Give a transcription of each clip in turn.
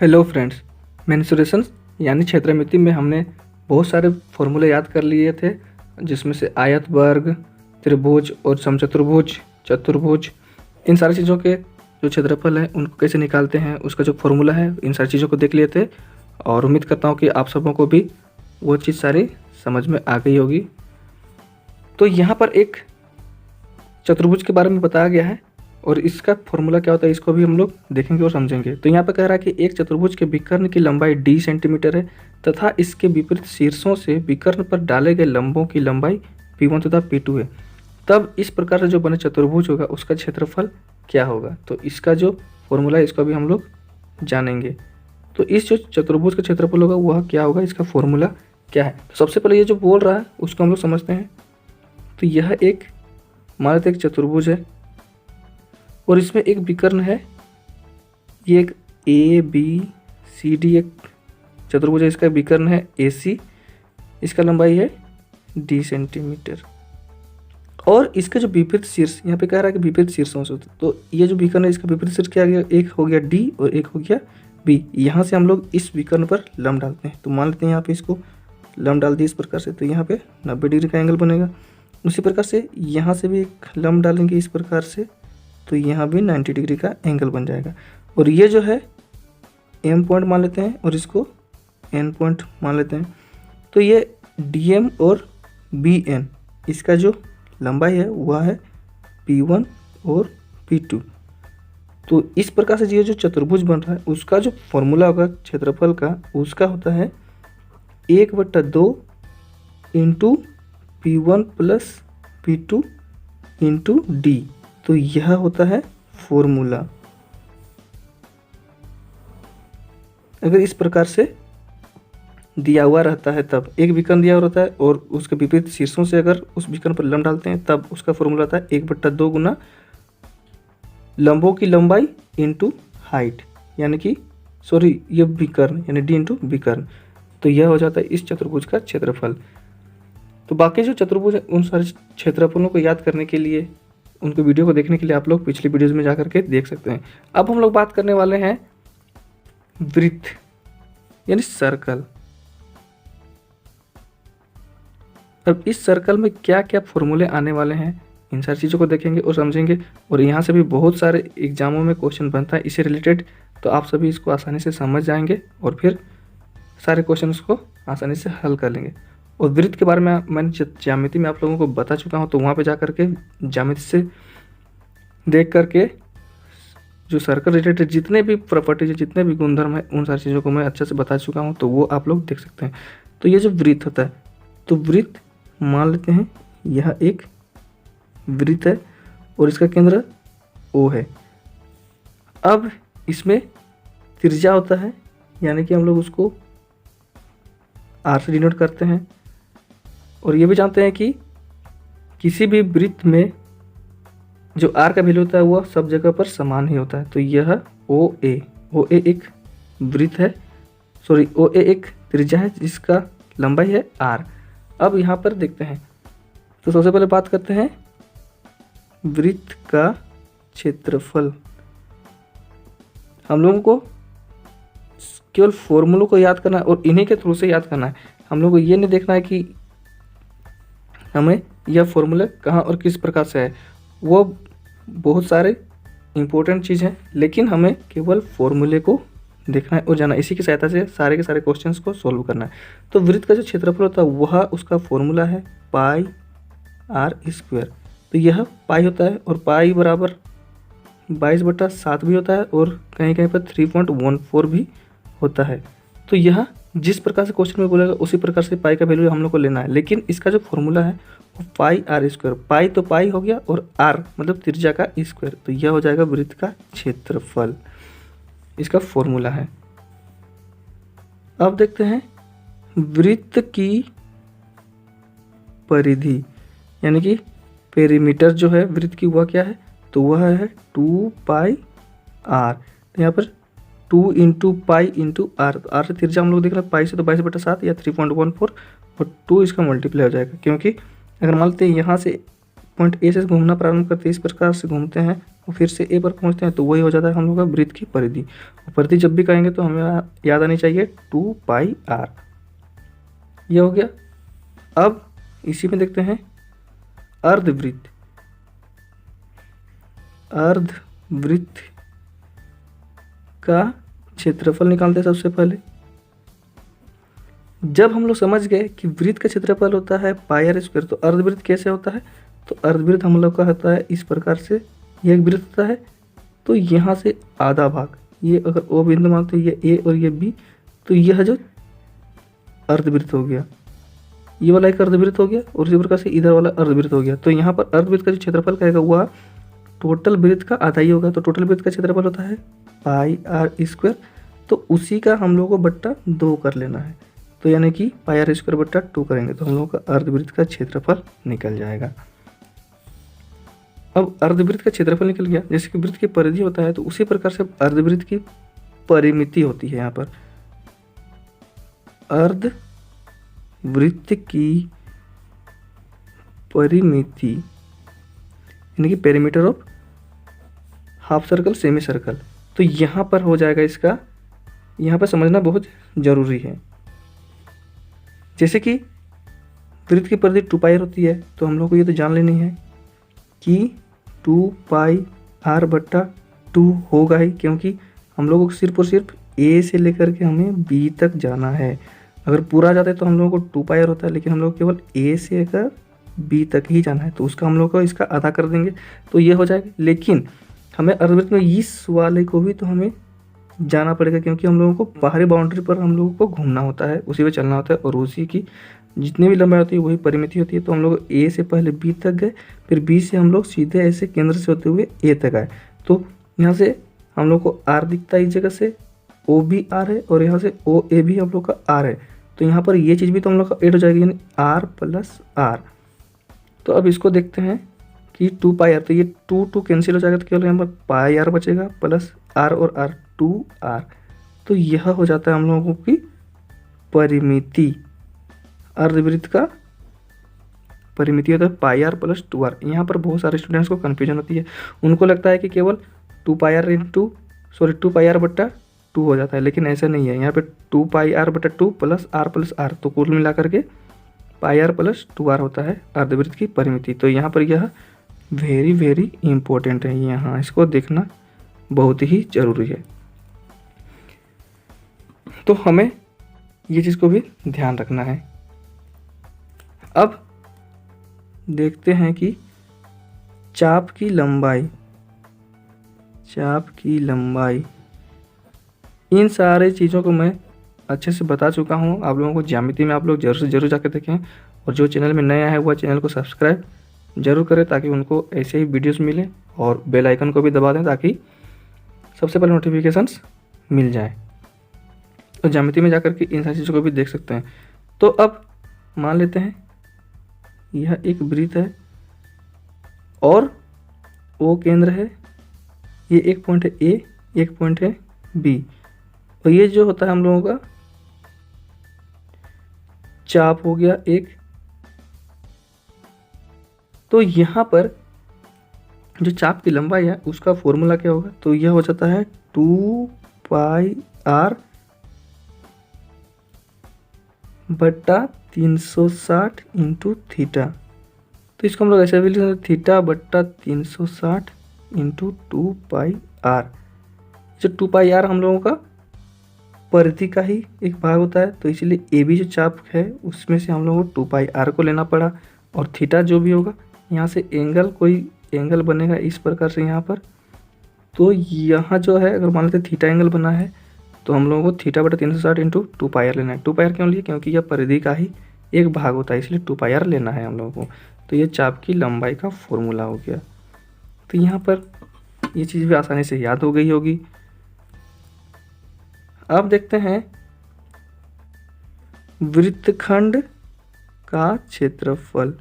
Hello friends, mensuration यानी क्षेत्रमिति में हमने बहुत सारे फॉर्मूले याद कर लिए थे, जिसमें से आयत, वर्ग, त्रिभुज और समचतुर्भुज, चतुर्भुज, इन सारी चीज़ों के जो क्षेत्रफल है उनको कैसे निकालते हैं, उसका जो फॉर्मूला है, इन सारी चीज़ों को देख लिए थे। और उम्मीद करता हूँ कि आप सबों को भी वो चीज़ सारी समझ में आ गई होगी। तो यहाँ पर एक चतुर्भुज के बारे में बताया गया है और इसका फॉर्मूला क्या होता है इसको भी हम लोग देखेंगे और समझेंगे। तो यहाँ पर कह रहा है कि एक चतुर्भुज के विकर्ण की लंबाई d सेंटीमीटर है तथा इसके विपरीत शीर्षों से विकर्ण पर डाले गए लंबों की लंबाई P1 तथा P2 है। तब इस प्रकार से जो बने चतुर्भुज होगा उसका क्षेत्रफल क्या होगा। तो इसका जो फॉर्मूला है इसको भी हम लोग जानेंगे। तो इस जो चतुर्भुज का क्षेत्रफल होगा वह क्या होगा, इसका फॉर्मूला क्या है। तो सबसे पहले ये जो बोल रहा है उसको हम लोग समझते हैं। तो यह एक मान लेते एक चतुर्भुज है और इसमें एक विकर्ण है, ये एक ABCD एक चतुर्भुज है, इसका विकर्ण है AC, इसका लंबाई है D सेंटीमीटर। और इसका जो विपरीत शीर्ष यहाँ पे कह रहा है कि विपरीत शीर्षों से, तो ये जो विकर्ण है इसका विपरीत शीर्ष क्या गया, एक हो गया D और एक हो गया B। यहाँ से हम लोग इस विकर्ण पर लंब डालते हैं। तो मान लेते हैं यहाँ पे इसको लंब डाल दिए इस प्रकार से, तो यहाँ पे 90 डिग्री का एंगल बनेगा। उसी प्रकार से यहाँ से भी एक लंब डालेंगे इस प्रकार से, तो यहाँ भी 90 डिग्री का एंगल बन जाएगा। और ये जो है M पॉइंट मान लेते हैं और इसको N पॉइंट मान लेते हैं। तो ये DM और BN इसका जो लंबाई है वह है P1 और P2। तो इस प्रकार से ये जो चतुर्भुज बन रहा है उसका जो फॉर्मूला होगा क्षेत्रफल का, उसका होता है 1/2 into P1 plus P2 into D। तो यह होता है फॉर्मूला। अगर इस प्रकार से दिया हुआ रहता है तब एक विकर्ण दिया हुआ रहता है और उसके विपरीत शीर्षों से अगर उस विकर्ण पर लंब डालते हैं तब उसका फॉर्मूला आता है 1/2 गुना लंबों की लंबाई इंटू हाइट, यानी कि ये विकर्ण यानी D इंटू विकर्ण। तो यह हो जाता है इस चतुर्भुज का क्षेत्रफल। तो बाकी जो चतुर्भुज है उन सारे क्षेत्रफलों को याद करने के लिए, उनको वीडियो को देखने के लिए आप लोग पिछली वीडियोज़ में जाकर के देख सकते हैं। अब हम लोग बात करने वाले हैं वृत्त यानी सर्कल। अब इस सर्कल में क्या क्या फॉर्मूले आने वाले हैं इन सारी चीज़ों को देखेंगे और समझेंगे। और यहाँ से भी बहुत सारे एग्जामों में क्वेश्चन बनता है इससे रिलेटेड, तो आप सभी इसको आसानी से समझ जाएंगे और फिर सारे क्वेश्चन को आसानी से हल कर लेंगे। और वृत्त के बारे में मैंने ज्यामिति में आप लोगों को बता चुका हूँ, तो वहाँ पे जा करके ज्यामिति से देख करके जो सर्कल रिलेटेड जितने भी प्रॉपर्टीज है, जितने भी गुणधर्म है, उन सारी चीज़ों को मैं अच्छे से बता चुका हूँ, तो वो आप लोग देख सकते हैं। तो ये जो वृत्त होता है, तो वृत्त मान लेते हैं यह एक वृत्त है और इसका केंद्र O है। अब इसमें त्रिज्या होता है, यानी कि हम लोग उसको R से डिनोट करते हैं। और ये भी जानते हैं कि किसी भी वृत्त में जो R का वैल्यू होता है वह सब जगह पर समान ही होता है। तो यह OA एक वृत्त है, OA एक त्रिज्या है जिसका लंबाई है R। अब यहाँ पर देखते हैं, तो सबसे पहले बात करते हैं वृत्त का क्षेत्रफल। हम लोगों को केवल फॉर्मूलों को याद करना है और इन्हीं के थ्रू से याद करना है। हम लोग को ये नहीं देखना है कि हमें यह फॉर्मूला कहाँ और किस प्रकार से है, वो बहुत सारे इम्पोर्टेंट चीज़ हैं, लेकिन हमें केवल फॉर्मूले को देखना है और जाना, इसी की सहायता से सारे के सारे क्वेश्चंस को सॉल्व करना है। तो वृत्त का जो क्षेत्रफल होता है वह उसका फॉर्मूला है πr²। तो यह पाई होता है और पाई बराबर 22/7 भी होता है और कहीं कहीं पर 3.14 भी होता है। तो यह जिस प्रकार से क्वेश्चन में बोलेगा उसी प्रकार से पाई का वैल्यू हम लोग को लेना है, लेकिन इसका जो फॉर्मूला है वो πr²। पाई तो पाई हो गया और r मतलब त्रिज्या का स्क्वायर, तो यह हो जाएगा वृत्त का क्षेत्रफल, इसका फॉर्मूला है। अब देखते हैं वृत्त की परिधि, यानी कि पेरीमीटर जो है वृत्त की वह क्या है, तो वह है 2πr। तो यहाँ पर 2 इंटू पाई इंटू आर, तो आर से त्रिज्या हम लोग देख रहे हैं पाई से, तो 22/7 या 3.14 और 2 इसका मल्टीप्लाई हो जाएगा। क्योंकि अगर मान लेते हैं यहाँ से पॉइंट ए से घूमना प्रारंभ करते हैं, इस प्रकार से घूमते हैं और फिर से ए पर पहुंचते हैं तो वही हो जाता है हम लोग का वृत्त की परिधि। और परिधि जब भी कहेंगे तो हमें याद आनी चाहिए 2πr। ये हो गया। अब इसी में देखते हैं अर्धवृत्त। अर्धवृत्त का क्षेत्रफल निकालते हैं सबसे पहले। जब हम लोग समझ गए कि वृत्त का क्षेत्रफल होता है πr², तो अर्धवृत्त कैसे होता है, तो अर्धवृत्त हम लोग का होता है इस प्रकार से। ये एक वृत्त होता है तो यहाँ से आधा भाग, ये अगर O बिंदु मानते हैं, ये A और ये B, तो यह जो अर्धवृत्त हो गया, ये वाला एक अर्धवृत्त हो गया और इसी प्रकार से इधर वाला अर्धवृत्त हो गया। तो यहाँ पर अर्धवृत्त का जो क्षेत्रफल कहेगा वह टोटल वृत्त का आधा ही होगा। तो टोटल वृत्त का क्षेत्रफल होता है πr², तो उसी का हम लोग को बट्टा 2 कर लेना है। तो यानी कि πr² बट्टा 2 करेंगे तो हम लोग का अर्धवृत्त का क्षेत्रफल निकल जाएगा। अब अर्धवृत्त का क्षेत्रफल निकल गया। जैसे कि वृत्त की परिधि होता है तो उसी प्रकार से अर्धवृत्त की परिमिति होती है। यहाँ पर अर्धवृत्त की परिमिति यानी कि perimeter of half circle semi circle, तो यहाँ पर हो जाएगा इसका, यहाँ पर समझना बहुत जरूरी है। जैसे कि वृत्त की परिधि 2πr होती है तो हम लोग को ये तो जान लेनी है कि 2πr बट्टा 2 होगा ही, क्योंकि हम लोगों को सिर्फ और सिर्फ A से लेकर के हमें B तक जाना है। अगर पूरा आ जाता है तो हम लोगों को 2πr होता है, लेकिन हम लोग केवल A से लेकर B तक ही जाना है, तो उसका हम लोग को इसका आधा कर देंगे तो ये हो जाएगा। लेकिन हमें अर्धवृत्त में इस वाले को भी तो हमें जाना पड़ेगा, क्योंकि हम लोगों को बाहरी बाउंड्री पर हम लोगों को घूमना होता है, उसी पे चलना होता है और उसी की जितनी भी लंबाई होती है वही परिमिति होती है। तो हम लोग A से पहले B तक गए, फिर B से हम लोग सीधे ऐसे केंद्र से होते हुए A तक आए। तो यहाँ से हम लोग को R दिखता है, इस जगह से O भी R है और यहाँ से OA भी हम लोग का R है। तो यहाँ पर ये चीज़ भी तो हम लोग का ऐड हो जाएगी, यानी R प्लस R। तो अब इसको देखते हैं कि 2πr, तो ये 2 कैंसिल हो जाएगा तो केवल यहाँ पर πr बचेगा प्लस R और R 2R। तो यह हो जाता है हम लोगों की परिमिति। अर्धवृत्त का परिमिति होता है πr प्लस 2R। यहाँ पर बहुत सारे स्टूडेंट्स को कन्फ्यूजन होती है, उनको लगता है कि केवल 2πr बट्टा 2 हो जाता है, लेकिन ऐसा नहीं है। यहाँ पे 2πr बट्टा 2 प्लस R, तो कुल मिला करके πr प्लस 2R होता है अर्धवृत्त की परिमिति। तो यहाँ पर यह वेरी इम्पोर्टेंट है, यहाँ इसको देखना बहुत ही जरूरी है। तो हमें ये चीज़ को भी ध्यान रखना है। अब देखते हैं कि चाप की लंबाई, इन सारे चीज़ों को मैं अच्छे से बता चुका हूँ आप लोगों को। ज्यामिति में आप लोग जरूर से जरूर जाकर देखें, और जो चैनल में नया है वह चैनल को सब्सक्राइब जरूर करें ताकि उनको ऐसे ही वीडियोस मिले, और बेल आइकन को भी दबा दें ताकि सबसे पहले नोटिफिकेशंस मिल जाए। तो ज्यामिति में जाकर के इन सारी चीज़ों को भी देख सकते हैं। तो अब मान लेते हैं यह एक वृत्त है और O केंद्र है, ये एक पॉइंट है A, एक पॉइंट है B, और ये जो होता है हम लोगों का चाप हो गया एक। तो यहाँ पर जो चाप की लंबाई है उसका फॉर्मूला क्या होगा, तो यह हो जाता है 2πr बट्टा 360 इंटू थीटा। तो इसको हम लोग ऐसे भी लिख सकते हैं, थीटा बट्टा 360 इंटू 2πr। जो 2πr हम लोगों का परिधि का ही एक भाग होता है, तो इसलिए ए बी जो चाप है उसमें से हम लोगों को 2πr को लेना पड़ा, और थीटा जो भी होगा यहाँ से एंगल, कोई एंगल बनेगा इस प्रकार से यहाँ पर। तो यहाँ जो है अगर मान लेते थीटा एंगल बना है तो हम लोगों को थीटा बटा 360 इंटू 2πr लेना है। 2πr क्यों लिए, क्योंकि यह परिधि का ही एक भाग होता है, इसलिए 2πr लेना है हम लोगों को। तो ये चाप की लंबाई का फॉर्मूला हो गया। तो यहाँ पर ये चीज़ भी आसानी से याद हो गई होगी। अब देखते हैं वृत्तखंड का क्षेत्रफल।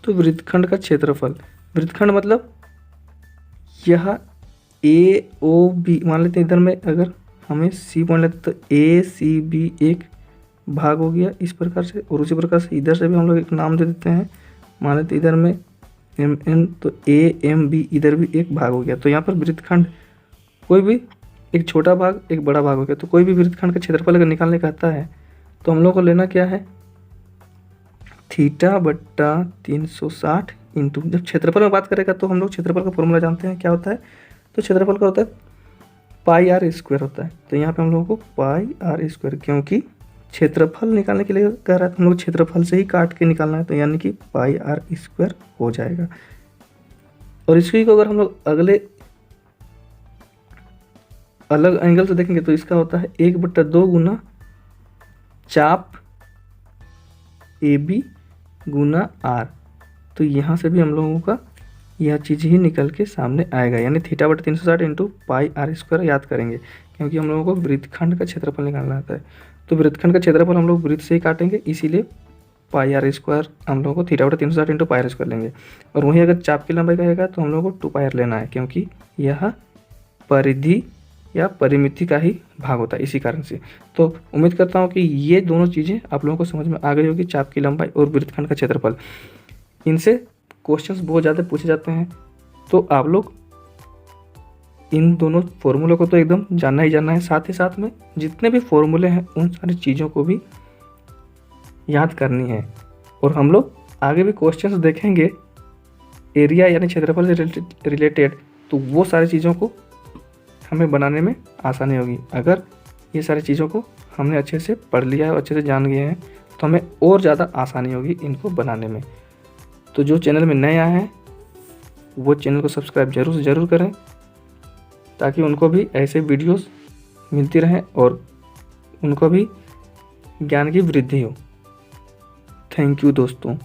तो वृत्तखंड का क्षेत्रफल, वृत्तखंड मतलब यह ए ओ बी, मान लेते हैं इधर में अगर हमें सी पॉइंट लेते तो ए सी बी एक भाग हो गया इस प्रकार से, और उसी प्रकार से इधर से भी हम लोग एक नाम दे देते हैं, मान लेते इधर में एम एन, तो ए एम बी इधर भी एक भाग हो गया। तो यहाँ पर वृत्तखंड कोई भी एक छोटा भाग एक बड़ा भाग हो गया। तो कोई भी वृत्तखंड का क्षेत्रफल अगर निकालने कहता है तो हम लोग को लेना क्या है, θ/360 इंटू, जब क्षेत्रफल में बात करेगा तो हम लोग क्षेत्रफल का फॉर्मूला जानते हैं क्या होता है। तो क्षेत्रफल का होता है πr² होता है। तो यहाँ पे हम लोगों को πr², क्योंकि क्षेत्रफल निकालने के लिए कह रहा है तो हम लोग क्षेत्रफल से ही काट के निकालना है, तो यानी कि πr² हो जाएगा। और इसी को अगर हम लोग अगले अलग एंगल से देखेंगे तो इसका होता है 1/2 गुना चाप AB गुना r। तो यहाँ से भी हम लोगों का यह चीज़ ही निकल के सामने आएगा, यानी θ/360 इंटू πr² याद करेंगे, क्योंकि हम लोगों को वृत्तखंड का क्षेत्रफल निकालना आता है। तो वृत्तखंड का क्षेत्रफल हम लोग वृत्त से ही काटेंगे, इसीलिए πr² हम लोगों को θ/360 इंटू πr² लेंगे। और वहीं अगर चाप की लंबाई कहेगा तो हम लोगों को 2πr लेना है, क्योंकि यह परिधि या परिमिति का ही भाग होता है इसी कारण से। तो उम्मीद करता हूँ कि ये दोनों चीज़ें आप लोगों को समझ में आ गई होगी, चाप की लंबाई और वृत्तखंड का क्षेत्रफल। इनसे क्वेश्चंस बहुत ज़्यादा पूछे जाते हैं, तो आप लोग इन दोनों फॉर्मूलों को तो एकदम जानना ही जानना है, साथ ही साथ में जितने भी फॉर्मूले हैं उन सारी चीज़ों को भी याद करनी है। और हम लोग आगे भी क्वेश्चंस देखेंगे एरिया यानी क्षेत्रफल से रिलेटेड, तो वो सारी चीज़ों को हमें बनाने में आसानी होगी। अगर ये सारी चीज़ों को हमने अच्छे से पढ़ लिया है और अच्छे से जान गए हैं तो हमें और ज़्यादा आसानी होगी इनको बनाने में। तो जो चैनल में नए आए हैं वो चैनल को सब्सक्राइब जरूर से ज़रूर करें, ताकि उनको भी ऐसे वीडियोस मिलती रहें और उनको भी ज्ञान की वृद्धि हो। थैंक यू दोस्तों।